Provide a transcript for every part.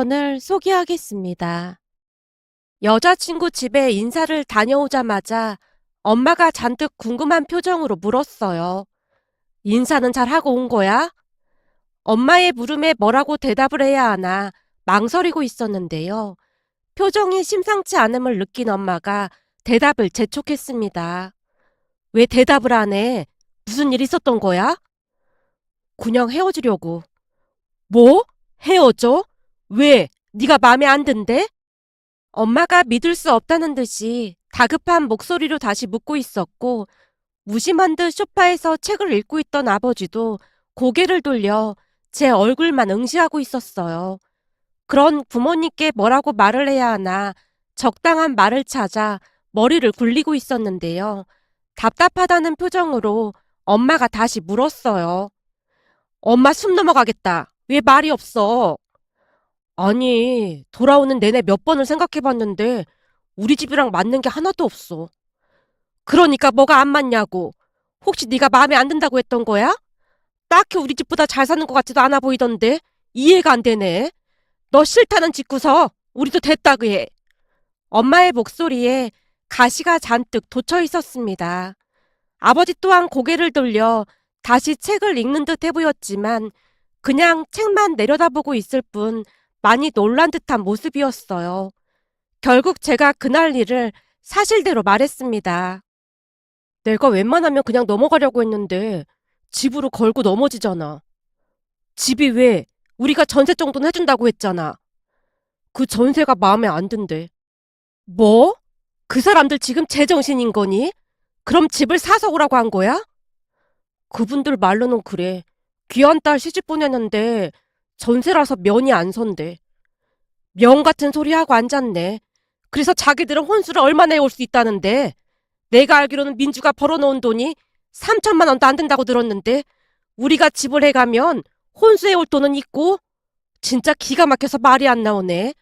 사연을 소개하겠습니다. 여자친구 집에 인사를 다녀오자마자 엄마가 잔뜩 궁금한 표정으로 물었어요. 인사는 잘 하고 온 거야? 엄마의 물음에 뭐라고 대답을 해야 하나 망설이고 있었는데요. 표정이 심상치 않음을 느낀 엄마가 대답을 재촉했습니다. 왜 대답을 안 해? 무슨 일 있었던 거야? 그냥 헤어지려고. 뭐? 헤어져? 왜? 네가 마음에 안 든대? 엄마가 믿을 수 없다는 듯이 다급한 목소리로 다시 묻고 있었고, 무심한 듯 소파에서 책을 읽고 있던 아버지도 고개를 돌려 제 얼굴만 응시하고 있었어요. 그런 부모님께 뭐라고 말을 해야 하나 적당한 말을 찾아 머리를 굴리고 있었는데요. 답답하다는 표정으로 엄마가 다시 물었어요. 엄마 숨 넘어가겠다. 왜 말이 없어? 아니, 돌아오는 내내 몇 번을 생각해봤는데 우리 집이랑 맞는 게 하나도 없어. 그러니까 뭐가 안 맞냐고. 혹시 네가 마음에 안 든다고 했던 거야? 딱히 우리 집보다 잘 사는 것 같지도 않아 보이던데 이해가 안 되네. 너 싫다는 짓고서 우리도 됐다고 해. 엄마의 목소리에 가시가 잔뜩 돋쳐 있었습니다. 아버지 또한 고개를 돌려 다시 책을 읽는 듯 해보였지만 그냥 책만 내려다보고 있을 뿐 많이 놀란 듯한 모습이었어요. 결국 제가 그날 일을 사실대로 말했습니다. 내가 웬만하면 그냥 넘어가려고 했는데 집으로 걸고 넘어지잖아. 집이 왜? 우리가 전세 정도는 해준다고 했잖아. 그 전세가 마음에 안 든대. 뭐? 그 사람들 지금 제정신인 거니? 그럼 집을 사서 오라고 한 거야? 그분들 말로는 그래. 귀한 딸 시집 보내는데 전세라서 면이 안 선대. 명 같은 소리 하고 앉았네. 그래서 자기들은 혼수를 얼마나 해올 수 있다는데 내가 알기로는 민주가 벌어놓은 돈이 3천만 원도 안 된다고 들었는데 우리가 집을 해가면 혼수해올 돈은 있고 진짜 기가 막혀서 말이 안 나오네.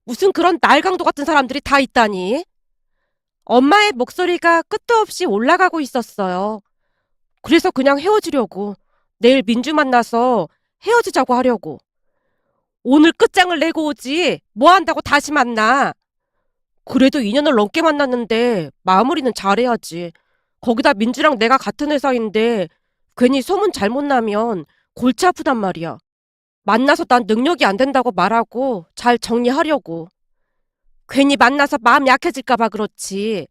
무슨 그런 날강도 같은 사람들이 다 있다니. 엄마의 목소리가 끝도 없이 올라가고 있었어요. 그래서 그냥 헤어지려고. 내일 민주 만나서 헤어지자고 하려고. 오늘 끝장을 내고 오지. 뭐 한다고 다시 만나. 그래도 2년을 넘게 만났는데 마무리는 잘해야지. 거기다 민주랑 내가 같은 회사인데 괜히 소문 잘못 나면 골치 아프단 말이야. 만나서 난 능력이 안 된다고 말하고 잘 정리하려고. 괜히 만나서 마음 약해질까 봐 그렇지.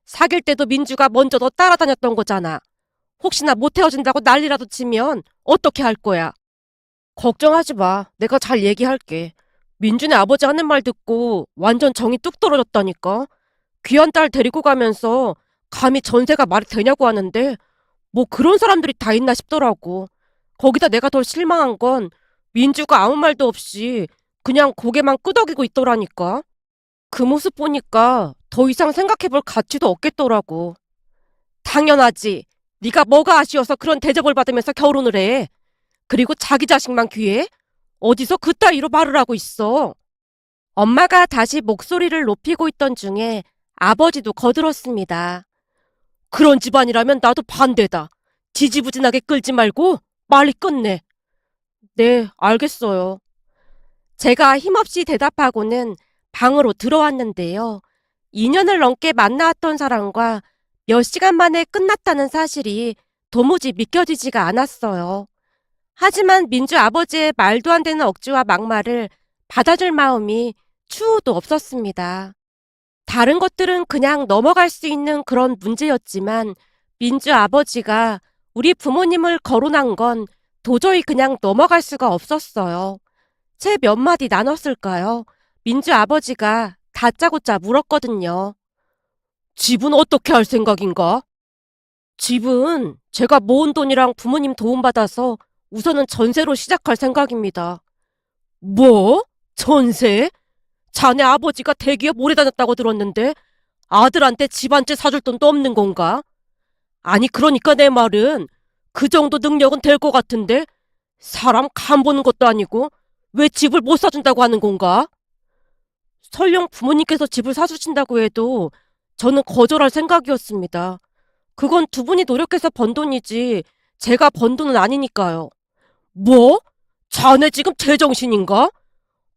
사귈 때도 민주가 먼저 너 따라다녔던 거잖아. 혹시나 못 헤어진다고 난리라도 치면 어떻게 할 거야? 걱정하지 마. 내가 잘 얘기할게. 민준의 아버지 하는 말 듣고 완전 정이 뚝 떨어졌다니까. 귀한 딸 데리고 가면서 감히 전세가 말이 되냐고 하는데 뭐 그런 사람들이 다 있나 싶더라고. 거기다 내가 더 실망한 건 민주가 아무 말도 없이 그냥 고개만 끄덕이고 있더라니까. 그 모습 보니까 더 이상 생각해볼 가치도 없겠더라고. 당연하지. 네가 뭐가 아쉬워서 그런 대접을 받으면서 결혼을 해. 그리고 자기 자식만 귀해? 어디서 그따위로 말을 하고 있어. 엄마가 다시 목소리를 높이고 있던 중에 아버지도 거들었습니다. 그런 집안이라면 나도 반대다. 지지부진하게 끌지 말고 빨리 끝내. 네, 알겠어요. 제가 힘없이 대답하고는 방으로 들어왔는데요. 2년을 넘게 만나왔던 사람과 몇 시간 만에 끝났다는 사실이 도무지 믿겨지지가 않았어요. 하지만 민주 아버지의 말도 안 되는 억지와 막말을 받아줄 마음이 추호도 없었습니다. 다른 것들은 그냥 넘어갈 수 있는 그런 문제였지만 민주 아버지가 우리 부모님을 거론한 건 도저히 그냥 넘어갈 수가 없었어요. 채 몇 마디 나눴을까요? 민주 아버지가 다짜고짜 물었거든요. 집은 어떻게 할 생각인가? 집은 제가 모은 돈이랑 부모님 도움받아서 우선은 전세로 시작할 생각입니다. 뭐? 전세? 자네 아버지가 대기업 오래 다녔다고 들었는데 아들한테 집 한 채 사줄 돈도 없는 건가? 아니 그러니까 내 말은 그 정도 능력은 될 것 같은데 사람 간 보는 것도 아니고 왜 집을 못 사준다고 하는 건가? 설령 부모님께서 집을 사주신다고 해도 저는 거절할 생각이었습니다. 그건 두 분이 노력해서 번 돈이지 제가 번 돈은 아니니까요. 뭐? 자네 지금 제정신인가?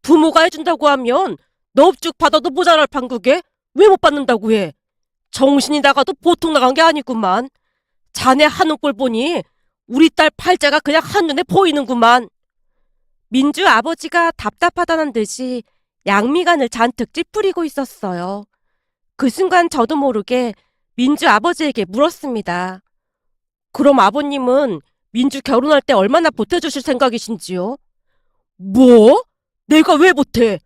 부모가 해준다고 하면 넙죽 받아도 모자랄 판국에 왜 못 받는다고 해? 정신이 나가도 보통 나간 게 아니구만. 자네 하는 꼴 보니 우리 딸 팔자가 그냥 한눈에 보이는구만. 민주 아버지가 답답하다는 듯이 양미간을 잔뜩 찌푸리고 있었어요. 그 순간 저도 모르게 민주 아버지에게 물었습니다. 그럼 아버님은 민주 결혼할 때 얼마나 보태주실 생각이신지요? 뭐? 내가 왜 보태?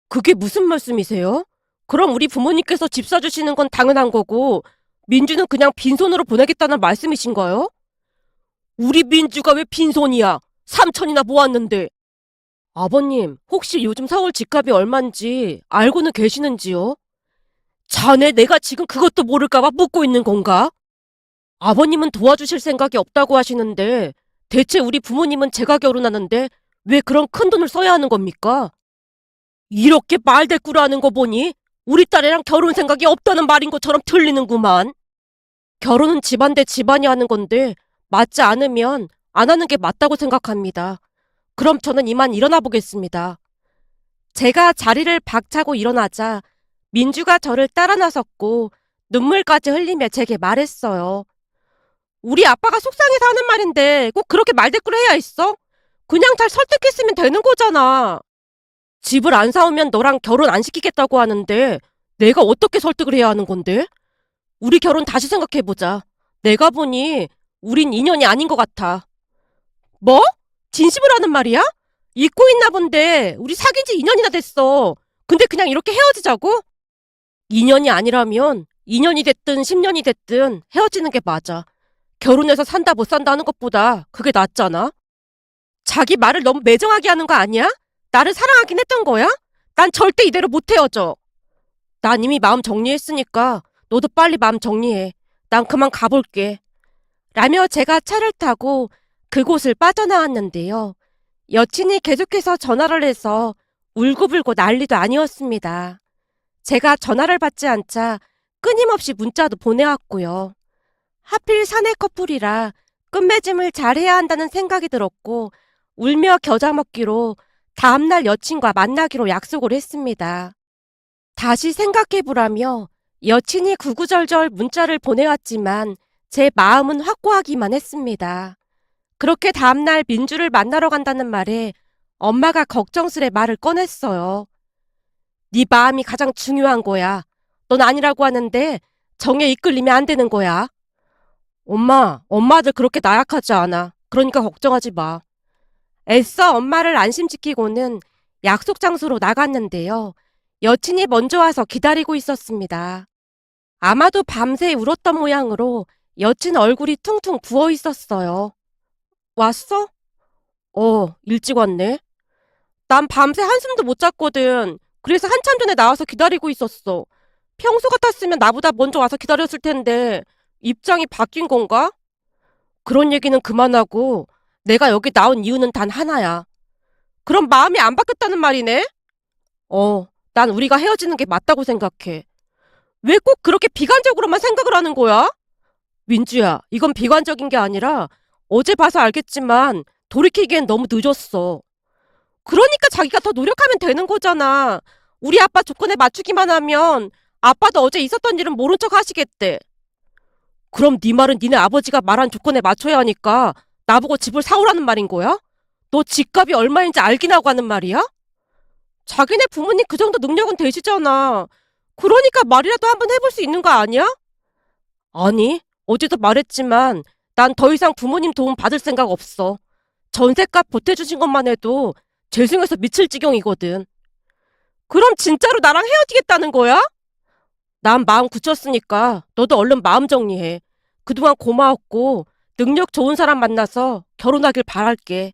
그게 무슨 말씀이세요? 그럼 우리 부모님께서 집 사주시는 건 당연한 거고 민주는 그냥 빈손으로 보내겠다는 말씀이신가요? 우리 민주가 왜 빈손이야? 삼천이나 모았는데. 아버님, 혹시 요즘 서울 집값이 얼만지 알고는 계시는지요? 자네 내가 지금 그것도 모를까봐 묻고 있는 건가? 아버님은 도와주실 생각이 없다고 하시는데 대체 우리 부모님은 제가 결혼하는데 왜 그런 큰 돈을 써야 하는 겁니까? 이렇게 말대꾸를 하는 거 보니 우리 딸이랑 결혼 생각이 없다는 말인 것처럼 들리는구만. 결혼은 집안 대 집안이 하는 건데 맞지 않으면 안 하는 게 맞다고 생각합니다. 그럼 저는 이만 일어나 보겠습니다. 제가 자리를 박차고 일어나자 민주가 저를 따라 나섰고 눈물까지 흘리며 제게 말했어요. 우리 아빠가 속상해서 하는 말인데 꼭 그렇게 말대꾸를 해야 했어? 그냥 잘 설득했으면 되는 거잖아. 집을 안 사오면 너랑 결혼 안 시키겠다고 하는데 내가 어떻게 설득을 해야 하는 건데? 우리 결혼 다시 생각해보자. 내가 보니 우린 인연이 아닌 것 같아. 뭐? 진심을 하는 말이야? 잊고 있나 본데 우리 사귄 지 2년이나 됐어. 근데 그냥 이렇게 헤어지자고? 2년이 아니라면 2년이 됐든 10년이 됐든 헤어지는 게 맞아. 결혼해서 산다 못 산다 하는 것보다 그게 낫잖아. 자기 말을 너무 매정하게 하는 거 아니야? 나를 사랑하긴 했던 거야? 난 절대 이대로 못 헤어져. 난 이미 마음 정리했으니까 너도 빨리 마음 정리해. 난 그만 가볼게. 라며 제가 차를 타고 그곳을 빠져나왔는데요. 여친이 계속해서 전화를 해서 울고불고 난리도 아니었습니다. 제가 전화를 받지 않자 끊임없이 문자도 보내왔고요. 하필 사내 커플이라 끝맺음을 잘해야 한다는 생각이 들었고 울며 겨자 먹기로 다음날 여친과 만나기로 약속을 했습니다. 다시 생각해보라며 여친이 구구절절 문자를 보내왔지만 제 마음은 확고하기만 했습니다. 그렇게 다음날 민주를 만나러 간다는 말에 엄마가 걱정스레 말을 꺼냈어요. 네 마음이 가장 중요한 거야. 넌 아니라고 하는데 정에 이끌리면 안 되는 거야. 엄마들 그렇게 나약하지 않아. 그러니까 걱정하지 마. 애써 엄마를 안심시키고는 약속 장소로 나갔는데요. 여친이 먼저 와서 기다리고 있었습니다. 아마도 밤새 울었던 모양으로 여친 얼굴이 퉁퉁 부어 있었어요. 왔어? 일찍 왔네. 난 밤새 한숨도 못 잤거든. 그래서 한참 전에 나와서 기다리고 있었어. 평소 같았으면 나보다 먼저 와서 기다렸을 텐데 입장이 바뀐 건가? 그런 얘기는 그만하고 내가 여기 나온 이유는 단 하나야. 그럼 마음이 안 바뀌었다는 말이네? 난 우리가 헤어지는 게 맞다고 생각해. 왜 꼭 그렇게 비관적으로만 생각을 하는 거야? 민주야, 이건 비관적인 게 아니라 어제 봐서 알겠지만 돌이키기엔 너무 늦었어. 그러니까 자기가 더 노력하면 되는 거잖아. 우리 아빠 조건에 맞추기만 하면 아빠도 어제 있었던 일은 모른 척 하시겠대. 그럼 네 말은 니네 아버지가 말한 조건에 맞춰야 하니까 나보고 집을 사오라는 말인 거야? 너 집값이 얼마인지 알긴 하고 하는 말이야? 자기네 부모님 그 정도 능력은 되시잖아. 그러니까 말이라도 한번 해볼 수 있는 거 아니야? 아니, 어제도 말했지만 난 더 이상 부모님 도움 받을 생각 없어. 전셋값 보태주신 것만 해도 죄송해서 미칠 지경이거든. 그럼 진짜로 나랑 헤어지겠다는 거야? 난 마음 굳혔으니까 너도 얼른 마음 정리해. 그동안 고마웠고 능력 좋은 사람 만나서 결혼하길 바랄게.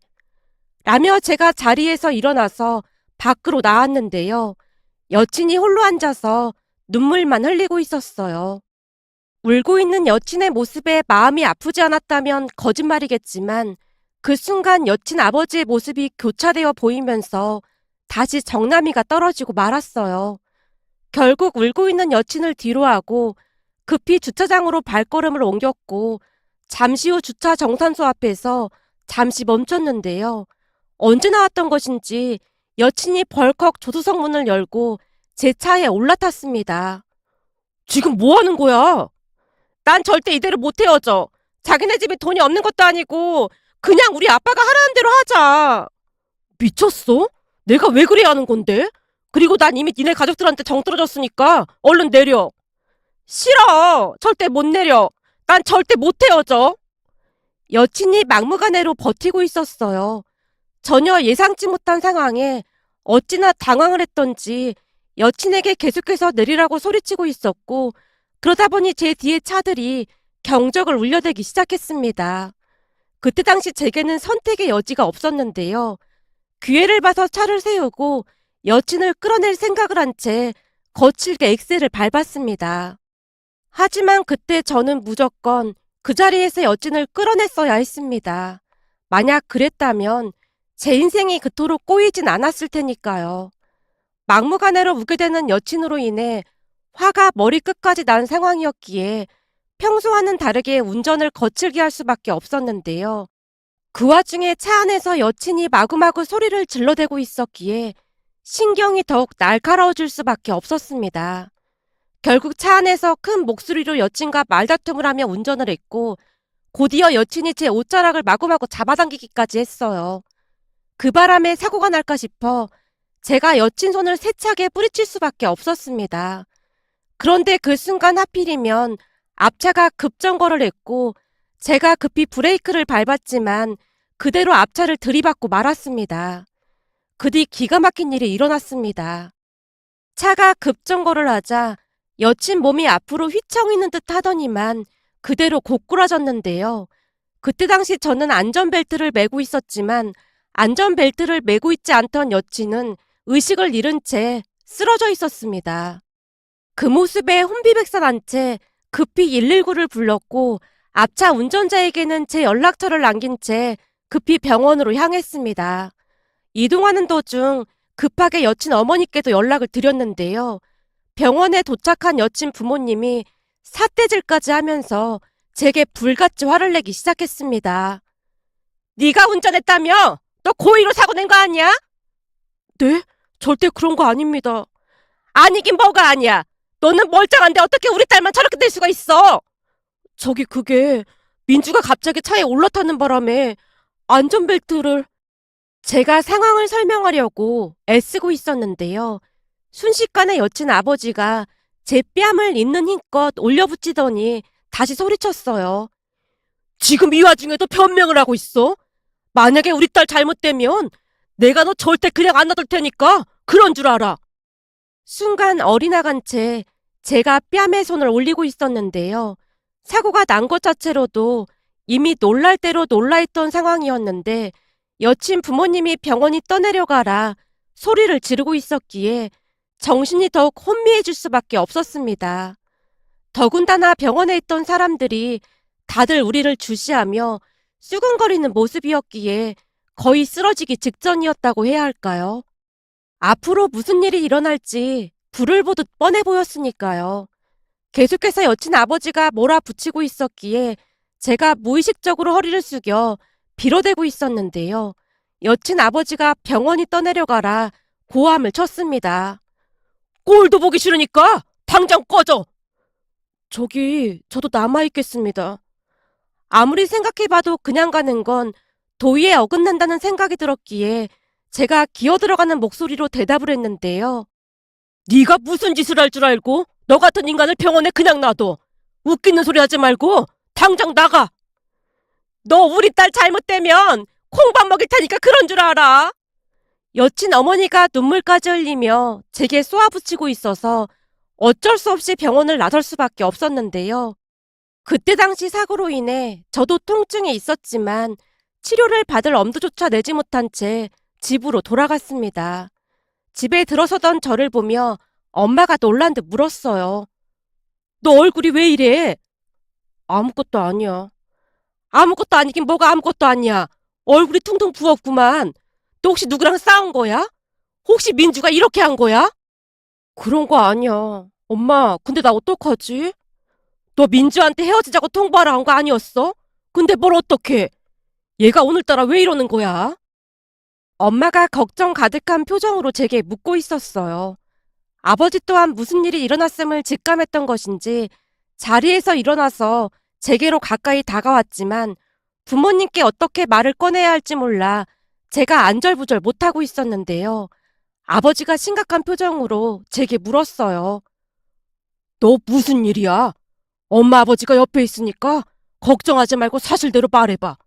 라며 제가 자리에서 일어나서 밖으로 나왔는데요. 여친이 홀로 앉아서 눈물만 흘리고 있었어요. 울고 있는 여친의 모습에 마음이 아프지 않았다면 거짓말이겠지만 그 순간 여친 아버지의 모습이 교차되어 보이면서 다시 정남이가 떨어지고 말았어요. 결국 울고 있는 여친을 뒤로하고 급히 주차장으로 발걸음을 옮겼고 잠시 후 주차 정산소 앞에서 잠시 멈췄는데요. 언제 나왔던 것인지 여친이 벌컥 조수석 문을 열고 제 차에 올라탔습니다. 지금 뭐 하는 거야? 난 절대 이대로 못 헤어져. 자기네 집에 돈이 없는 것도 아니고 그냥 우리 아빠가 하라는 대로 하자. 미쳤어? 내가 왜 그래야 하는 건데? 그리고 난 이미 니네 가족들한테 정 떨어졌으니까 얼른 내려. 싫어. 절대 못 내려. 난 절대 못 헤어져. 여친이 막무가내로 버티고 있었어요. 전혀 예상치 못한 상황에 어찌나 당황을 했던지 여친에게 계속해서 내리라고 소리치고 있었고, 그러다 보니 제 뒤에 차들이 경적을 울려대기 시작했습니다. 그때 당시 제게는 선택의 여지가 없었는데요. 기회를 봐서 차를 세우고 여친을 끌어낼 생각을 한 채 거칠게 엑셀을 밟았습니다. 하지만 그때 저는 무조건 그 자리에서 여친을 끌어냈어야 했습니다. 만약 그랬다면 제 인생이 그토록 꼬이진 않았을 테니까요. 막무가내로 우게 되는 여친으로 인해 화가 머리끝까지 난 상황이었기에 평소와는 다르게 운전을 거칠게 할 수밖에 없었는데요. 그 와중에 차 안에서 여친이 마구마구 소리를 질러대고 있었기에 신경이 더욱 날카로워질 수밖에 없었습니다. 결국 차 안에서 큰 목소리로 여친과 말다툼을 하며 운전을 했고, 곧이어 여친이 제 옷자락을 마구마구 잡아당기기까지 했어요. 그 바람에 사고가 날까 싶어 제가 여친 손을 세차게 뿌리칠 수밖에 없었습니다. 그런데 그 순간 하필이면 앞차가 급정거를 했고 제가 급히 브레이크를 밟았지만 그대로 앞차를 들이받고 말았습니다. 그 뒤 기가 막힌 일이 일어났습니다. 차가 급정거를 하자 여친 몸이 앞으로 휘청이는 듯 하더니만 그대로 고꾸라졌는데요. 그때 당시 저는 안전벨트를 매고 있었지만 안전벨트를 매고 있지 않던 여친은 의식을 잃은 채 쓰러져 있었습니다. 그 모습에 혼비백산한 채 급히 119를 불렀고 앞차 운전자에게는 제 연락처를 남긴 채 급히 병원으로 향했습니다. 이동하는 도중 급하게 여친 어머니께도 연락을 드렸는데요. 병원에 도착한 여친 부모님이 삿대질까지 하면서 제게 불같이 화를 내기 시작했습니다. 네가 운전했다며? 너 고의로 사고 낸 거 아니야? 네? 절대 그런 거 아닙니다. 아니긴 뭐가 아니야. 너는 멀쩡한데 어떻게 우리 딸만 저렇게 될 수가 있어? 저기 그게 민주가 갑자기 차에 올라타는 바람에 안전벨트를... 제가 상황을 설명하려고 애쓰고 있었는데요. 순식간에 여친 아버지가 제 뺨을 있는 힘껏 올려붙이더니 다시 소리쳤어요. 지금 이 와중에도 변명을 하고 있어? 만약에 우리 딸 잘못되면 내가 너 절대 그냥 안 놔둘 테니까 그런 줄 알아. 순간 어리나간 채 제가 뺨에 손을 올리고 있었는데요. 사고가 난 것 자체로도 이미 놀랄 대로 놀라있던 상황이었는데 여친 부모님이 병원이 떠내려가라 소리를 지르고 있었기에 정신이 더욱 혼미해질 수밖에 없었습니다. 더군다나 병원에 있던 사람들이 다들 우리를 주시하며 수근거리는 모습이었기에 거의 쓰러지기 직전이었다고 해야 할까요? 앞으로 무슨 일이 일어날지 불을 보듯 뻔해 보였으니까요. 계속해서 여친 아버지가 몰아붙이고 있었기에 제가 무의식적으로 허리를 숙여 빌어대고 있었는데요. 여친 아버지가 병원이 떠내려가라 고함을 쳤습니다. 꼴도 보기 싫으니까 당장 꺼져! 저도 남아있겠습니다. 아무리 생각해봐도 그냥 가는 건 도의에 어긋난다는 생각이 들었기에 제가 기어들어가는 목소리로 대답을 했는데요. 네가 무슨 짓을 할 줄 알고 너 같은 인간을 병원에 그냥 놔둬. 웃기는 소리 하지 말고 당장 나가. 너 우리 딸 잘못되면 콩밥 먹일 테니까 그런 줄 알아. 여친 어머니가 눈물까지 흘리며 제게 쏘아붙이고 있어서 어쩔 수 없이 병원을 나설 수밖에 없었는데요. 그때 당시 사고로 인해 저도 통증이 있었지만 치료를 받을 엄두조차 내지 못한 채 집으로 돌아갔습니다. 집에 들어서던 저를 보며 엄마가 놀란 듯 물었어요. 너 얼굴이 왜 이래? 아무것도 아니야. 아무것도 아니긴 뭐가 아무것도 아니야. 얼굴이 퉁퉁 부었구만. 너 혹시 누구랑 싸운 거야? 혹시 민주가 이렇게 한 거야? 그런 거 아니야. 엄마, 근데 나 어떡하지? 너 민주한테 헤어지자고 통보하러 한 거 아니었어? 근데 뭘 어떡해? 얘가 오늘따라 왜 이러는 거야? 엄마가 걱정 가득한 표정으로 제게 묻고 있었어요. 아버지 또한 무슨 일이 일어났음을 직감했던 것인지 자리에서 일어나서 제게로 가까이 다가왔지만 부모님께 어떻게 말을 꺼내야 할지 몰라 제가 안절부절 못하고 있었는데요. 아버지가 심각한 표정으로 제게 물었어요. 너 무슨 일이야? 엄마 아버지가 옆에 있으니까 걱정하지 말고 사실대로 말해봐.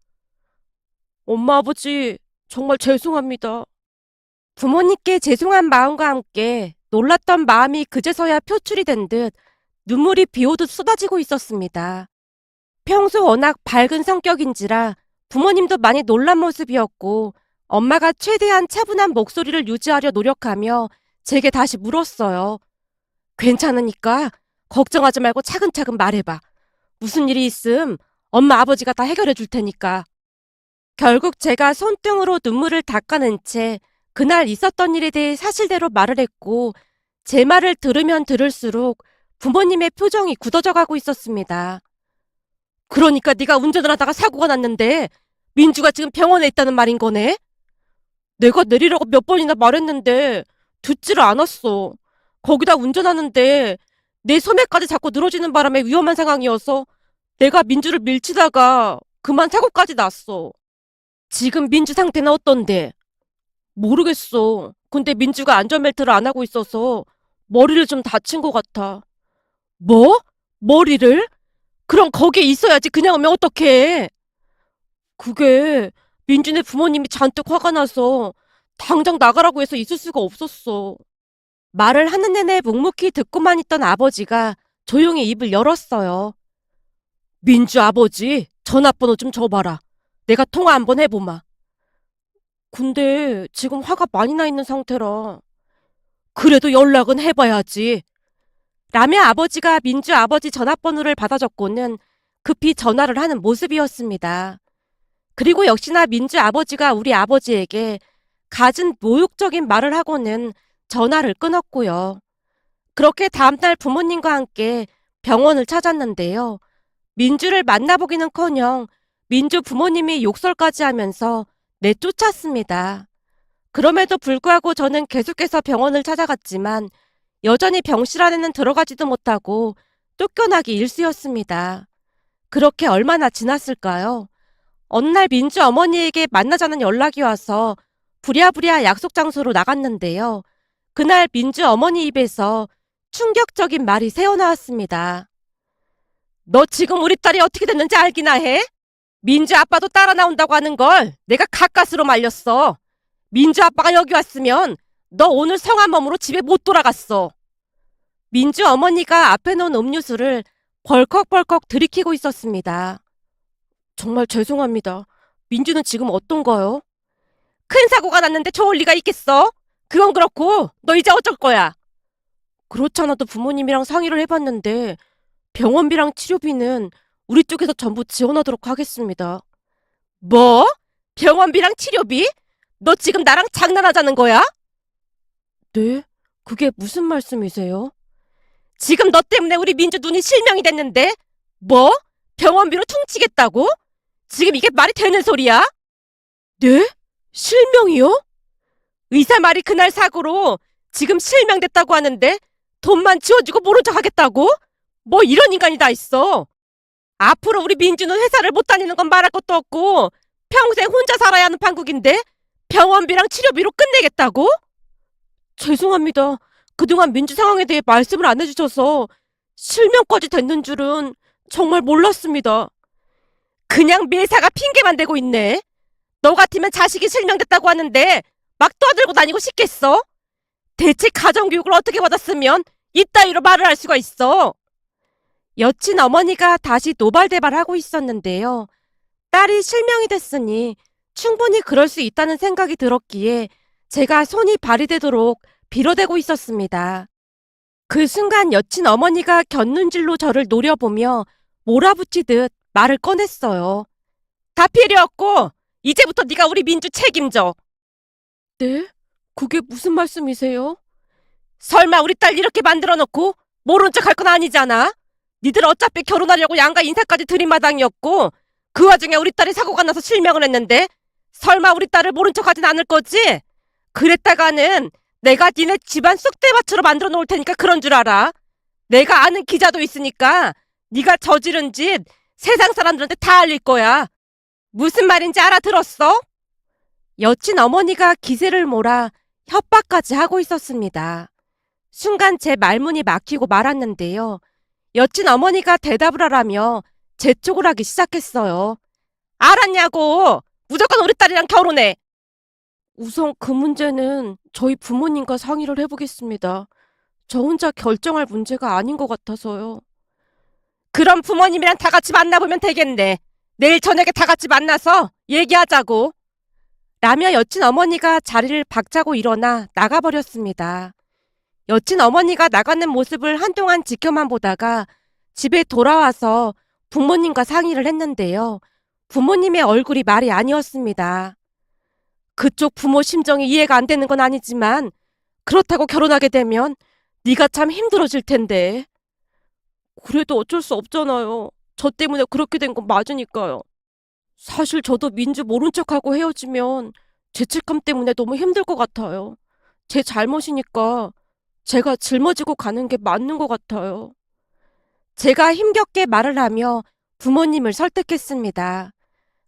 엄마 아버지 정말 죄송합니다. 부모님께 죄송한 마음과 함께 놀랐던 마음이 그제서야 표출이 된 듯 눈물이 비오듯 쏟아지고 있었습니다. 평소 워낙 밝은 성격인지라 부모님도 많이 놀란 모습이었고 엄마가 최대한 차분한 목소리를 유지하려 노력하며 제게 다시 물었어요. 괜찮으니까 걱정하지 말고 차근차근 말해봐. 무슨 일이 있음 엄마 아버지가 다 해결해 줄 테니까. 결국 제가 손등으로 눈물을 닦아낸 채 그날 있었던 일에 대해 사실대로 말을 했고 제 말을 들으면 들을수록 부모님의 표정이 굳어져 가고 있었습니다. 그러니까 네가 운전을 하다가 사고가 났는데 민주가 지금 병원에 있다는 말인 거네? 내가 내리라고 몇 번이나 말했는데 듣지를 않았어. 거기다 운전하는데 내 소매까지 자꾸 늘어지는 바람에 위험한 상황이어서 내가 민주를 밀치다가 그만 사고까지 났어. 지금 민주 상태는 어떤데? 모르겠어. 근데 민주가 안전벨트를 안 하고 있어서 머리를 좀 다친 것 같아. 뭐? 머리를? 그럼 거기에 있어야지 그냥 오면 어떡해? 그게 민준의 부모님이 잔뜩 화가 나서 당장 나가라고 해서 있을 수가 없었어. 말을 하는 내내 묵묵히 듣고만 있던 아버지가 조용히 입을 열었어요. 민주 아버지, 전화번호 좀 줘봐라. 내가 통화 한번 해보마. 근데 지금 화가 많이 나 있는 상태라. 그래도 연락은 해봐야지. 라며 아버지가 민주 아버지 전화번호를 받아 적고는 급히 전화를 하는 모습이었습니다. 그리고 역시나 민주 아버지가 우리 아버지에게 갖은 모욕적인 말을 하고는 전화를 끊었고요. 그렇게 다음날 부모님과 함께 병원을 찾았는데요. 민주를 만나보기는커녕 민주 부모님이 욕설까지 하면서 내쫓았습니다. 그럼에도 불구하고 저는 계속해서 병원을 찾아갔지만 여전히 병실 안에는 들어가지도 못하고 쫓겨나기 일쑤였습니다. 그렇게 얼마나 지났을까요? 어느 날 민주 어머니에게 만나자는 연락이 와서 부랴부랴 약속 장소로 나갔는데요. 그날 민주 어머니 입에서 충격적인 말이 새어나왔습니다. 너 지금 우리 딸이 어떻게 됐는지 알기나 해? 민주 아빠도 따라 나온다고 하는 걸 내가 가까스로 말렸어. 민주 아빠가 여기 왔으면 너 오늘 성한 몸으로 집에 못 돌아갔어. 민주 어머니가 앞에 놓은 음료수를 벌컥벌컥 들이키고 있었습니다. 정말 죄송합니다. 민주는 지금 어떤가요? 큰 사고가 났는데 좋을 리가 있겠어? 그건 그렇고 너 이제 어쩔 거야? 그렇잖아도 부모님이랑 상의를 해봤는데 병원비랑 치료비는 우리 쪽에서 전부 지원하도록 하겠습니다. 뭐? 병원비랑 치료비? 너 지금 나랑 장난하자는 거야? 네? 그게 무슨 말씀이세요? 지금 너 때문에 우리 민주 눈이 실명이 됐는데 뭐? 병원비로 퉁치겠다고? 지금 이게 말이 되는 소리야? 네? 실명이요? 의사 말이 그날 사고로 지금 실명됐다고 하는데 돈만 지워주고 모른 척 하겠다고? 뭐 이런 인간이 다 있어. 앞으로 우리 민주는 회사를 못 다니는 건 말할 것도 없고 평생 혼자 살아야 하는 판국인데 병원비랑 치료비로 끝내겠다고? 죄송합니다. 그동안 민주 상황에 대해 말씀을 안 해주셔서 실명까지 됐는 줄은 정말 몰랐습니다. 그냥 매사가 핑계만 대고 있네. 너 같으면 자식이 실명됐다고 하는데 막 떠들고 다니고 싶겠어? 대체 가정교육을 어떻게 받았으면 이따위로 말을 할 수가 있어? 여친 어머니가 다시 노발대발하고 있었는데요. 딸이 실명이 됐으니 충분히 그럴 수 있다는 생각이 들었기에 제가 손이 발휘되도록 빌어대고 있었습니다. 그 순간 여친 어머니가 곁눈질로 저를 노려보며 몰아붙이듯 말을 꺼냈어요. 다 필요 없고 이제부터 네가 우리 민주 책임져. 네? 그게 무슨 말씀이세요? 설마 우리 딸 이렇게 만들어 놓고 모른 척 할 건 아니잖아. 니들 어차피 결혼하려고 양가 인사까지 들인 마당이었고 그 와중에 우리 딸이 사고가 나서 실명을 했는데 설마 우리 딸을 모른 척하진 않을 거지? 그랬다가는 내가 니네 집안 쑥대밭으로 만들어 놓을 테니까 그런 줄 알아. 내가 아는 기자도 있으니까 네가 저지른 짓 세상 사람들한테 다 알릴 거야. 무슨 말인지 알아들었어? 여친 어머니가 기세를 몰아 협박까지 하고 있었습니다. 순간 제 말문이 막히고 말았는데요. 여친 어머니가 대답을 하라며 재촉을 하기 시작했어요. 알았냐고! 무조건 우리 딸이랑 결혼해! 우선 그 문제는 저희 부모님과 상의를 해보겠습니다. 저 혼자 결정할 문제가 아닌 것 같아서요. 그럼 부모님이랑 다 같이 만나보면 되겠네. 내일 저녁에 다 같이 만나서 얘기하자고. 라며 여친 어머니가 자리를 박차고 일어나 나가버렸습니다. 여친 어머니가 나가는 모습을 한동안 지켜만 보다가 집에 돌아와서 부모님과 상의를 했는데요. 부모님의 얼굴이 말이 아니었습니다. 그쪽 부모 심정이 이해가 안 되는 건 아니지만 그렇다고 결혼하게 되면 네가 참 힘들어질 텐데. 그래도 어쩔 수 없잖아요. 저 때문에 그렇게 된 건 맞으니까요. 사실 저도 민주 모른 척하고 헤어지면 죄책감 때문에 너무 힘들 것 같아요. 제 잘못이니까 제가 짊어지고 가는 게 맞는 것 같아요. 제가 힘겹게 말을 하며 부모님을 설득했습니다.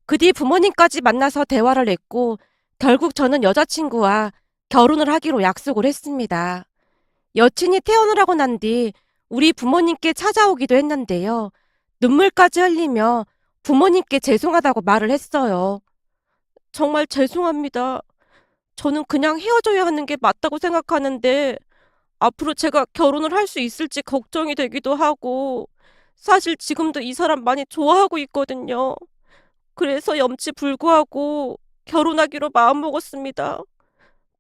그 뒤 부모님까지 만나서 대화를 했고 결국 저는 여자친구와 결혼을 하기로 약속을 했습니다. 여친이 퇴원을 하고 난 뒤 우리 부모님께 찾아오기도 했는데요. 눈물까지 흘리며 부모님께 죄송하다고 말을 했어요. 정말 죄송합니다. 저는 그냥 헤어져야 하는 게 맞다고 생각하는데 앞으로 제가 결혼을 할 수 있을지 걱정이 되기도 하고 사실 지금도 이 사람 많이 좋아하고 있거든요. 그래서 염치불구하고 결혼하기로 마음먹었습니다.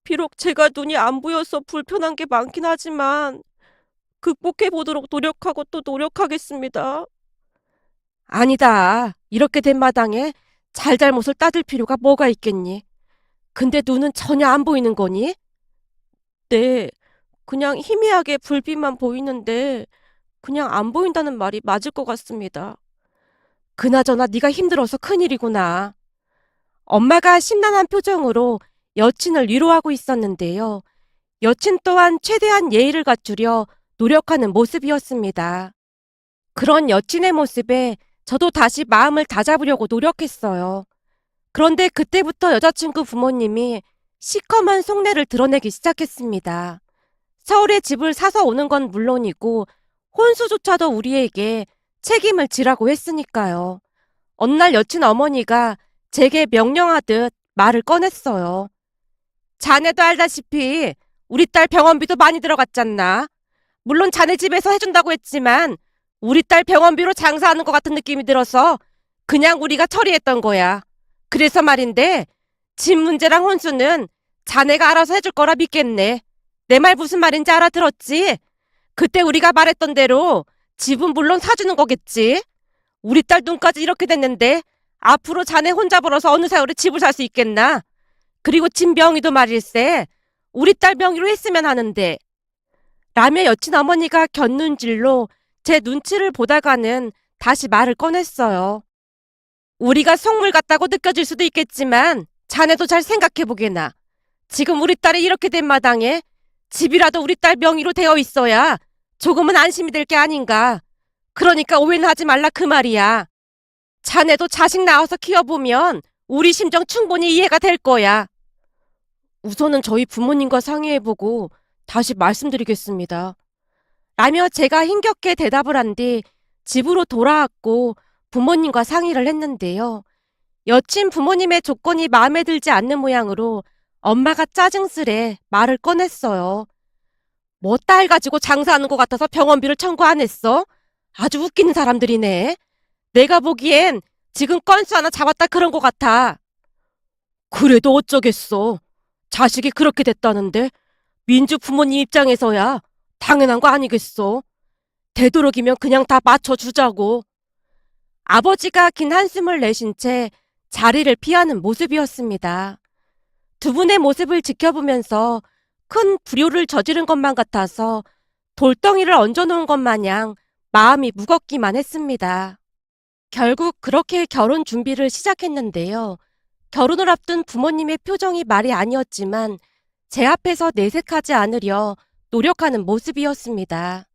비록 제가 눈이 안 보여서 불편한 게 많긴 하지만 극복해 보도록 노력하고 또 노력하겠습니다. 아니다. 이렇게 된 마당에 잘잘못을 따질 필요가 뭐가 있겠니? 근데 눈은 전혀 안 보이는 거니? 네, 그냥 희미하게 불빛만 보이는데 그냥 안 보인다는 말이 맞을 것 같습니다. 그나저나 네가 힘들어서 큰일이구나. 엄마가 심란한 표정으로 여친을 위로하고 있었는데요. 여친 또한 최대한 예의를 갖추려 노력하는 모습이었습니다. 그런 여친의 모습에 저도 다시 마음을 다잡으려고 노력했어요. 그런데 그때부터 여자친구 부모님이 시커먼 속내를 드러내기 시작했습니다. 서울에 집을 사서 오는 건 물론이고 혼수조차도 우리에게 책임을 지라고 했으니까요. 어느 날 여친 어머니가 제게 명령하듯 말을 꺼냈어요. 자네도 알다시피 우리 딸 병원비도 많이 들어갔잖나. 물론 자네 집에서 해준다고 했지만 우리 딸 병원비로 장사하는 것 같은 느낌이 들어서 그냥 우리가 처리했던 거야. 그래서 말인데 집 문제랑 혼수는 자네가 알아서 해줄 거라 믿겠네. 내 말 무슨 말인지 알아들었지? 그때 우리가 말했던 대로 집은 물론 사주는 거겠지. 우리 딸 눈까지 이렇게 됐는데 앞으로 자네 혼자 벌어서 어느 세월에 집을 살 수 있겠나? 그리고 집 명의도 말일세. 우리 딸 명의로 했으면 하는데. 라며 여친 어머니가 곁눈질로 제 눈치를 보다가는 다시 말을 꺼냈어요. 우리가 속물 같다고 느껴질 수도 있겠지만 자네도 잘 생각해보게나. 지금 우리 딸이 이렇게 된 마당에 집이라도 우리 딸 명의로 되어 있어야 조금은 안심이 될 게 아닌가. 그러니까 오해는 하지 말라 그 말이야. 자네도 자식 낳아서 키워보면 우리 심정 충분히 이해가 될 거야. 우선은 저희 부모님과 상의해보고 다시 말씀드리겠습니다. 라며 제가 힘겹게 대답을 한 뒤 집으로 돌아왔고 부모님과 상의를 했는데요. 여친 부모님의 조건이 마음에 들지 않는 모양으로 엄마가 짜증스레 말을 꺼냈어요. 뭐 딸 가지고 장사하는 것 같아서 병원비를 청구 안 했어? 아주 웃기는 사람들이네. 내가 보기엔 지금 건수 하나 잡았다 그런 것 같아. 그래도 어쩌겠어. 자식이 그렇게 됐다는데 민주 부모님 입장에서야 당연한 거 아니겠어. 되도록이면 그냥 다 맞춰주자고. 아버지가 긴 한숨을 내쉰 채 자리를 피하는 모습이었습니다. 두 분의 모습을 지켜보면서 큰 불효를 저지른 것만 같아서 돌덩이를 얹어놓은 것 마냥 마음이 무겁기만 했습니다. 결국 그렇게 결혼 준비를 시작했는데요. 결혼을 앞둔 부모님의 표정이 말이 아니었지만 제 앞에서 내색하지 않으려 노력하는 모습이었습니다.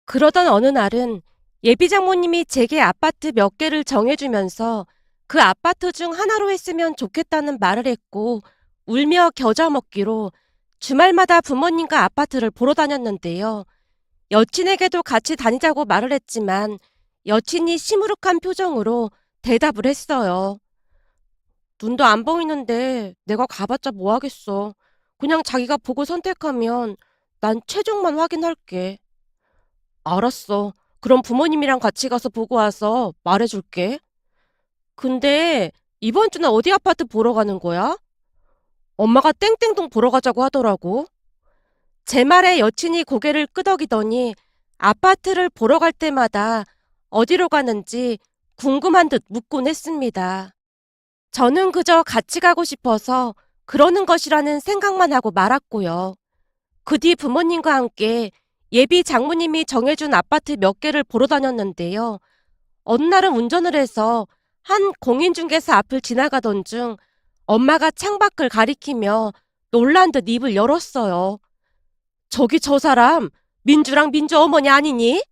그러던 어느 날은 예비 장모님이 제게 아파트 몇 개를 정해주면서 그 아파트 중 하나로 했으면 좋겠다는 말을 했고 울며 겨자 먹기로 주말마다 부모님과 아파트를 보러 다녔는데요. 여친에게도 같이 다니자고 말을 했지만 여친이 시무룩한 표정으로 대답을 했어요. 눈도 안 보이는데 내가 가봤자 뭐 하겠어. 그냥 자기가 보고 선택하면 난 최종만 확인할게. 알았어. 그럼 부모님이랑 같이 가서 보고 와서 말해줄게. 근데 이번 주는 어디 아파트 보러 가는 거야? 엄마가 땡땡동 보러 가자고 하더라고. 제 말에 여친이 고개를 끄덕이더니 아파트를 보러 갈 때마다 어디로 가는지 궁금한 듯 묻곤 했습니다. 저는 그저 같이 가고 싶어서 그러는 것이라는 생각만 하고 말았고요. 그 뒤 부모님과 함께 예비 장모님이 정해준 아파트 몇 개를 보러 다녔는데요. 어느 날은 운전을 해서 한 공인중개사 앞을 지나가던 중 엄마가 창밖을 가리키며 놀란 듯 입을 열었어요. 저기 저 사람 민주랑 민주 어머니 아니니?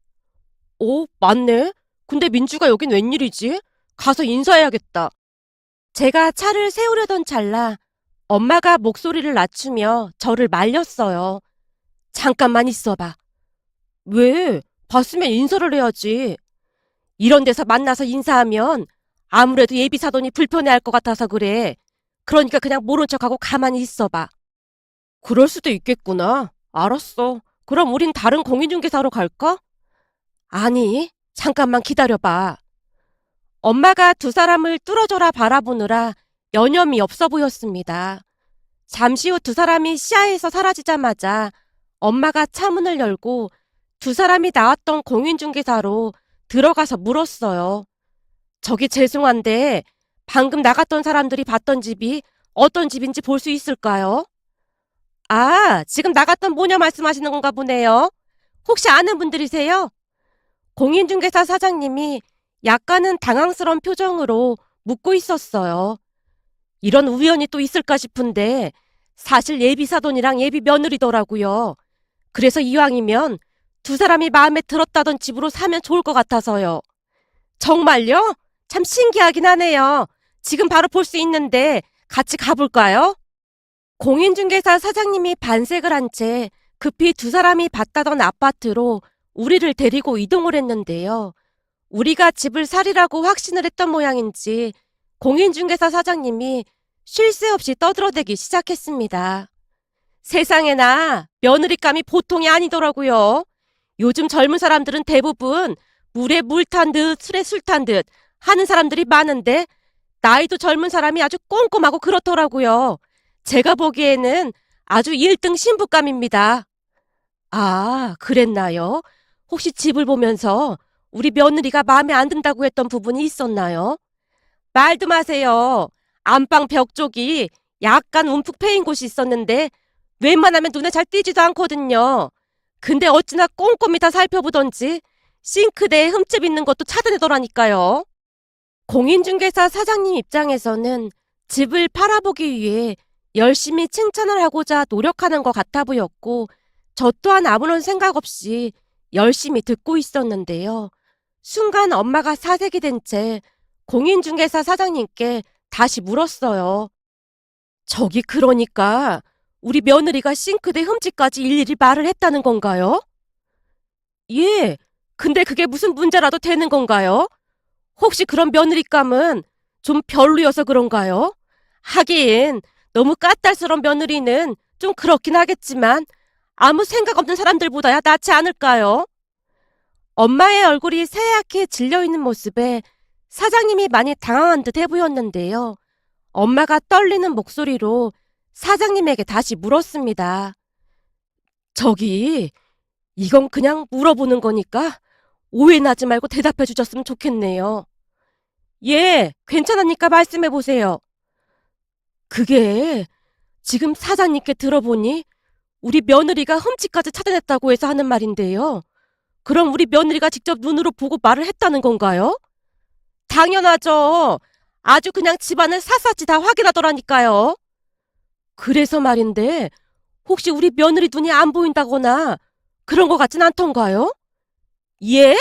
오, 맞네. 근데 민주가 여긴 웬일이지? 가서 인사해야겠다. 제가 차를 세우려던 찰나 엄마가 목소리를 낮추며 저를 말렸어요. 잠깐만 있어봐. 왜? 봤으면 인사를 해야지. 이런 데서 만나서 인사하면 아무래도 예비 사돈이 불편해할 것 같아서 그래. 그러니까 그냥 모른 척하고 가만히 있어봐. 그럴 수도 있겠구나. 알았어. 그럼 우린 다른 공인중개사로 갈까? 아니, 잠깐만 기다려봐. 엄마가 두 사람을 뚫어져라 바라보느라 여념이 없어 보였습니다. 잠시 후 두 사람이 시야에서 사라지자마자 엄마가 차 문을 열고 두 사람이 나왔던 공인중개사로 들어가서 물었어요. 저기 죄송한데 방금 나갔던 사람들이 봤던 집이 어떤 집인지 볼 수 있을까요? 아, 지금 나갔던 모녀 말씀하시는 건가 보네요. 혹시 아는 분들이세요? 공인중개사 사장님이 약간은 당황스러운 표정으로 묻고 있었어요. 이런 우연이 또 있을까 싶은데 사실 예비 사돈이랑 예비 며느리더라고요. 그래서 이왕이면 두 사람이 마음에 들었다던 집으로 사면 좋을 것 같아서요. 정말요? 참 신기하긴 하네요. 지금 바로 볼 수 있는데 같이 가볼까요? 공인중개사 사장님이 반색을 한 채 급히 두 사람이 봤다던 아파트로 우리를 데리고 이동을 했는데요. 우리가 집을 사리라고 확신을 했던 모양인지 공인중개사 사장님이 쉴 새 없이 떠들어대기 시작했습니다. 세상에나 며느리감이 보통이 아니더라고요. 요즘 젊은 사람들은 대부분 물에 물 탄 듯 술에 술 탄 듯 하는 사람들이 많은데 나이도 젊은 사람이 아주 꼼꼼하고 그렇더라고요. 제가 보기에는 아주 1등 신부감입니다. 아, 그랬나요? 혹시 집을 보면서 우리 며느리가 마음에 안 든다고 했던 부분이 있었나요? 말도 마세요. 안방 벽 쪽이 약간 움푹 패인 곳이 있었는데 웬만하면 눈에 잘 띄지도 않거든요. 근데 어찌나 꼼꼼히 다 살펴보던지 싱크대에 흠집 있는 것도 찾아내더라니까요. 공인중개사 사장님 입장에서는 집을 팔아보기 위해 열심히 칭찬을 하고자 노력하는 것 같아 보였고 저 또한 아무런 생각 없이 열심히 듣고 있었는데요. 순간 엄마가 사색이 된 채 공인중개사 사장님께 다시 물었어요. 저기 그러니까 우리 며느리가 싱크대 흠집까지 일일이 말을 했다는 건가요? 예, 근데 그게 무슨 문제라도 되는 건가요? 혹시 그런 며느리감은 좀 별로여서 그런가요? 하긴 너무 까탈스러운 며느리는 좀 그렇긴 하겠지만 아무 생각 없는 사람들보다야 낫지 않을까요? 엄마의 얼굴이 새하얗게 질려있는 모습에 사장님이 많이 당황한 듯 해보였는데요. 엄마가 떨리는 목소리로 사장님에게 다시 물었습니다. 저기, 이건 그냥 물어보는 거니까 오해나지 말고 대답해 주셨으면 좋겠네요. 예, 괜찮으니까 말씀해 보세요. 그게 지금 사장님께 들어보니 우리 며느리가 흠집까지 찾아냈다고 해서 하는 말인데요. 그럼 우리 며느리가 직접 눈으로 보고 말을 했다는 건가요? 당연하죠. 아주 그냥 집안을 샅샅이 다 확인하더라니까요. 그래서 말인데, 혹시 우리 며느리 눈이 안 보인다거나 그런 것 같진 않던가요? 예?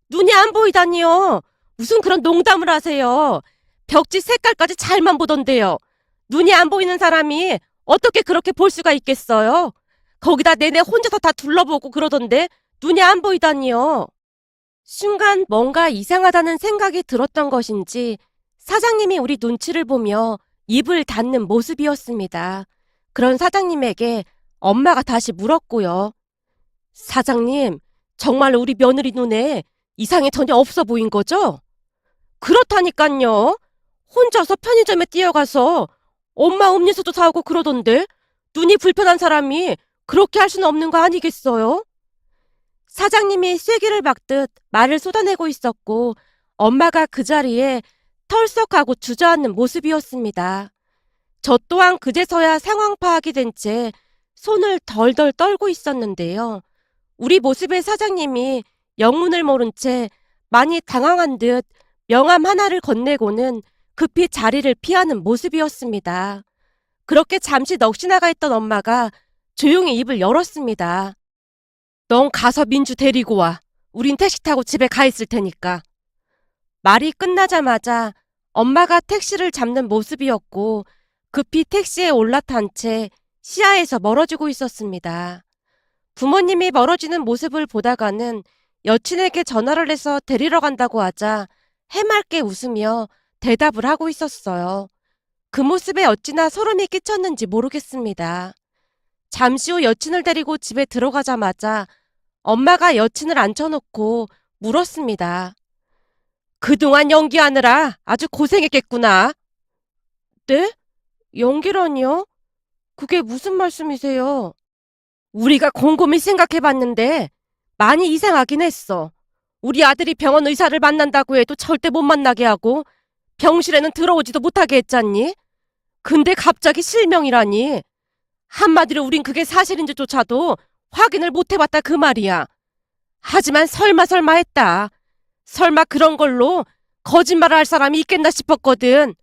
눈이 안 보이다니요. 무슨 그런 농담을 하세요. 벽지 색깔까지 잘만 보던데요. 눈이 안 보이는 사람이 어떻게 그렇게 볼 수가 있겠어요? 거기다 내내 혼자서 다 둘러보고 그러던데 눈이 안 보이다니요. 순간 뭔가 이상하다는 생각이 들었던 것인지 사장님이 우리 눈치를 보며 입을 닫는 모습이었습니다. 그런 사장님에게 엄마가 다시 물었고요. 사장님, 정말 우리 며느리 눈에 이상이 전혀 없어 보인 거죠? 그렇다니깐요. 혼자서 편의점에 뛰어가서 엄마 음료수도 사오고 그러던데 눈이 불편한 사람이 그렇게 할 수는 없는 거 아니겠어요? 사장님이 쐐기를 박듯 말을 쏟아내고 있었고 엄마가 그 자리에 털썩하고 주저앉는 모습이었습니다. 저 또한 그제서야 상황 파악이 된 채 손을 덜덜 떨고 있었는데요. 우리 모습의 사장님이 영문을 모른 채 많이 당황한 듯 명함 하나를 건네고는 급히 자리를 피하는 모습이었습니다. 그렇게 잠시 넋이 나가 있던 엄마가 조용히 입을 열었습니다. 넌 가서 민주 데리고 와. 우린 택시 타고 집에 가 있을 테니까. 말이 끝나자마자 엄마가 택시를 잡는 모습이었고 급히 택시에 올라탄 채 시야에서 멀어지고 있었습니다. 부모님이 멀어지는 모습을 보다가는 여친에게 전화를 해서 데리러 간다고 하자 해맑게 웃으며 대답을 하고 있었어요. 그 모습에 어찌나 소름이 끼쳤는지 모르겠습니다. 잠시 후 여친을 데리고 집에 들어가자마자 엄마가 여친을 앉혀놓고 물었습니다. 그동안 연기하느라 아주 고생했겠구나. 네? 연기라니요? 그게 무슨 말씀이세요? 우리가 곰곰이 생각해봤는데 많이 이상하긴 했어. 우리 아들이 병원 의사를 만난다고 해도 절대 못 만나게 하고 병실에는 들어오지도 못하게 했잖니? 근데 갑자기 실명이라니. 한마디로 우린 그게 사실인지조차도 확인을 못 해봤다 그 말이야. 하지만 설마 했다. 설마 그런 걸로 거짓말을 할 사람이 있겠나 싶었거든.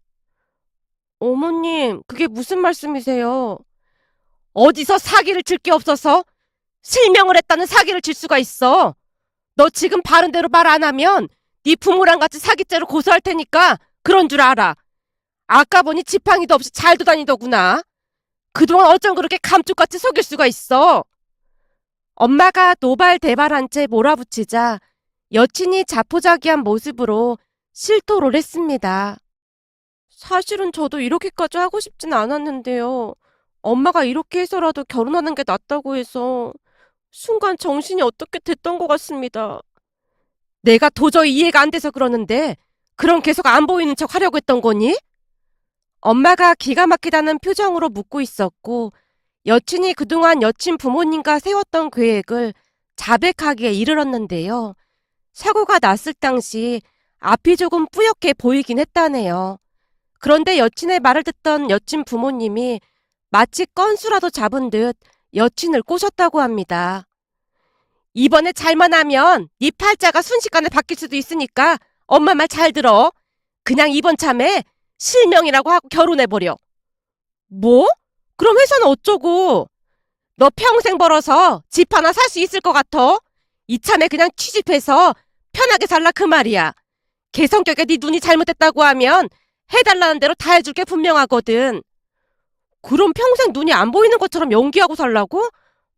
어머님, 그게 무슨 말씀이세요? 어디서 사기를 칠 게 없어서 실명을 했다는 사기를 칠 수가 있어. 너 지금 바른 대로 말 안 하면 네 부모랑 같이 사기죄로 고소할 테니까 그런 줄 알아. 아까 보니 지팡이도 없이 잘도 다니더구나. 그동안 어쩜 그렇게 감쪽같이 속일 수가 있어. 엄마가 노발대발한 채 몰아붙이자 여친이 자포자기한 모습으로 실토를 했습니다. 사실은 저도 이렇게까지 하고 싶진 않았는데요. 엄마가 이렇게 해서라도 결혼하는 게 낫다고 해서 순간 정신이 어떻게 됐던 것 같습니다. 내가 도저히 이해가 안 돼서 그러는데 그럼 계속 안 보이는 척 하려고 했던 거니? 엄마가 기가 막히다는 표정으로 묻고 있었고 여친이 그동안 여친 부모님과 세웠던 계획을 자백하기에 이르렀는데요. 사고가 났을 당시 앞이 조금 뿌옇게 보이긴 했다네요. 그런데 여친의 말을 듣던 여친 부모님이 마치 건수라도 잡은 듯 여친을 꼬셨다고 합니다. 이번에 잘만 하면 네 팔자가 순식간에 바뀔 수도 있으니까 엄마 말 잘 들어. 그냥 이번 참에 실명이라고 하고 결혼해버려. 뭐? 그럼 회사는 어쩌고? 너 평생 벌어서 집 하나 살 수 있을 것 같아? 이참에 그냥 취직해서 편하게 살라 그 말이야. 개성격에 네 눈이 잘못됐다고 하면 해달라는 대로 다 해줄 게 분명하거든. 그럼 평생 눈이 안 보이는 것처럼 연기하고 살라고?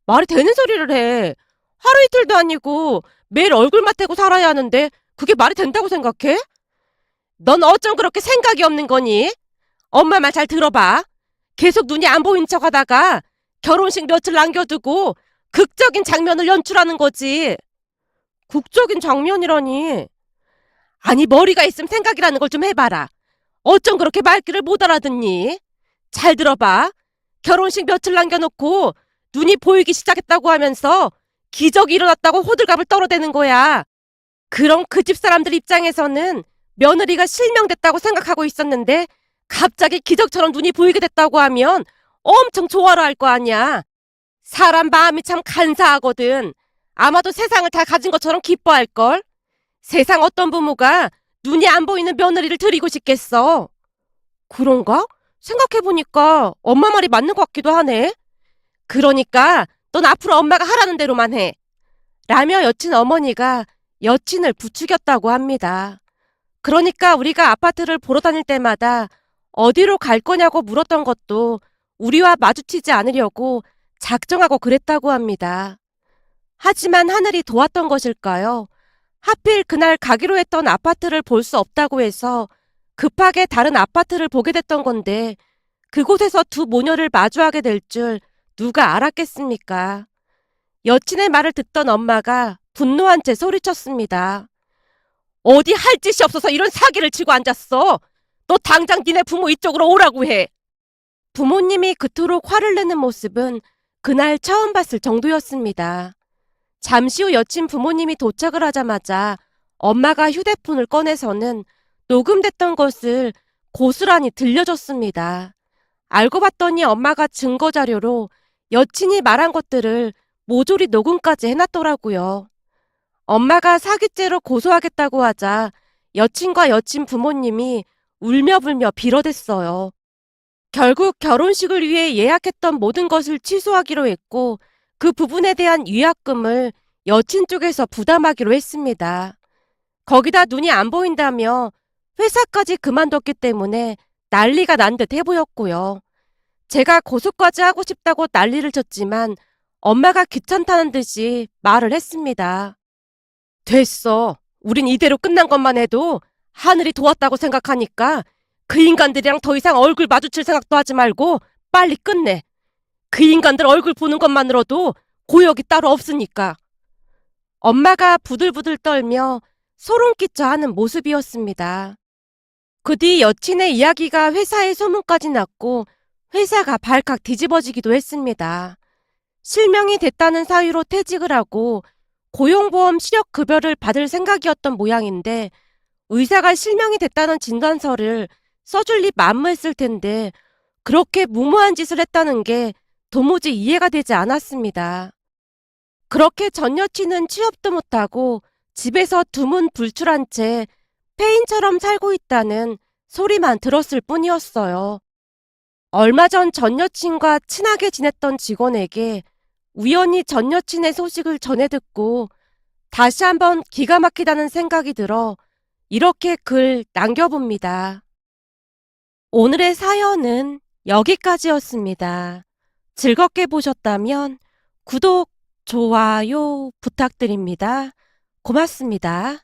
말이 되는 소리를 해. 하루 이틀도 아니고 매일 얼굴 맞대고 살아야 하는데 그게 말이 된다고 생각해? 넌 어쩜 그렇게 생각이 없는 거니? 엄마 말 잘 들어봐. 계속 눈이 안 보이는 척 하다가 결혼식 며칠 남겨두고 극적인 장면을 연출하는 거지. 극적인 장면이라니. 아니 머리가 있으면 생각이라는 걸 좀 해봐라. 어쩜 그렇게 말귀를 못 알아듣니? 잘 들어봐. 결혼식 며칠 남겨놓고 눈이 보이기 시작했다고 하면서 기적이 일어났다고 호들갑을 떨어대는 거야. 그럼 그 집 사람들 입장에서는 며느리가 실명됐다고 생각하고 있었는데 갑자기 기적처럼 눈이 보이게 됐다고 하면 엄청 좋아라 할 거 아니야. 사람 마음이 참 간사하거든. 아마도 세상을 다 가진 것처럼 기뻐할걸. 세상 어떤 부모가 눈이 안 보이는 며느리를 드리고 싶겠어. 그런가? 생각해보니까 엄마 말이 맞는 것 같기도 하네. 그러니까 넌 앞으로 엄마가 하라는 대로만 해. 라며 여친 어머니가 여친을 부추겼다고 합니다. 그러니까 우리가 아파트를 보러 다닐 때마다 어디로 갈 거냐고 물었던 것도 우리와 마주치지 않으려고 작정하고 그랬다고 합니다. 하지만 하늘이 도왔던 것일까요? 하필 그날 가기로 했던 아파트를 볼 수 없다고 해서 급하게 다른 아파트를 보게 됐던 건데 그곳에서 두 모녀를 마주하게 될 줄 누가 알았겠습니까? 여친의 말을 듣던 엄마가 분노한 채 소리쳤습니다. 어디 할 짓이 없어서 이런 사기를 치고 앉았어. 너 당장 니네 부모 이쪽으로 오라고 해. 부모님이 그토록 화를 내는 모습은 그날 처음 봤을 정도였습니다. 잠시 후 여친 부모님이 도착을 하자마자 엄마가 휴대폰을 꺼내서는 녹음됐던 것을 고스란히 들려줬습니다. 알고 봤더니 엄마가 증거 자료로 여친이 말한 것들을 모조리 녹음까지 해놨더라고요. 엄마가 사기죄로 고소하겠다고 하자 여친과 여친 부모님이 울며불며 빌어댔어요. 결국 결혼식을 위해 예약했던 모든 것을 취소하기로 했고 그 부분에 대한 위약금을 여친 쪽에서 부담하기로 했습니다. 거기다 눈이 안 보인다며 회사까지 그만뒀기 때문에 난리가 난 듯 해보였고요. 제가 고소까지 하고 싶다고 난리를 쳤지만 엄마가 귀찮다는 듯이 말을 했습니다. 됐어. 우린 이대로 끝난 것만 해도 하늘이 도왔다고 생각하니까 그 인간들이랑 더 이상 얼굴 마주칠 생각도 하지 말고 빨리 끝내. 그 인간들 얼굴 보는 것만으로도 고역이 따로 없으니까. 엄마가 부들부들 떨며 소름 끼쳐 하는 모습이었습니다. 그 뒤 여친의 이야기가 회사에 소문까지 났고 회사가 발칵 뒤집어지기도 했습니다. 실명이 됐다는 사유로 퇴직을 하고 고용보험 시력급여를 받을 생각이었던 모양인데 의사가 실명이 됐다는 진단서를 써줄 리 만무했을 텐데 그렇게 무모한 짓을 했다는 게 도무지 이해가 되지 않았습니다. 그렇게 전 여친은 취업도 못하고 집에서 두문불출한 채 폐인처럼 살고 있다는 소리만 들었을 뿐이었어요. 얼마 전 전 여친과 친하게 지냈던 직원에게 우연히 전 여친의 소식을 전해 듣고 다시 한번 기가 막히다는 생각이 들어 이렇게 글 남겨봅니다. 오늘의 사연은 여기까지였습니다. 즐겁게 보셨다면 구독, 좋아요 부탁드립니다. 고맙습니다.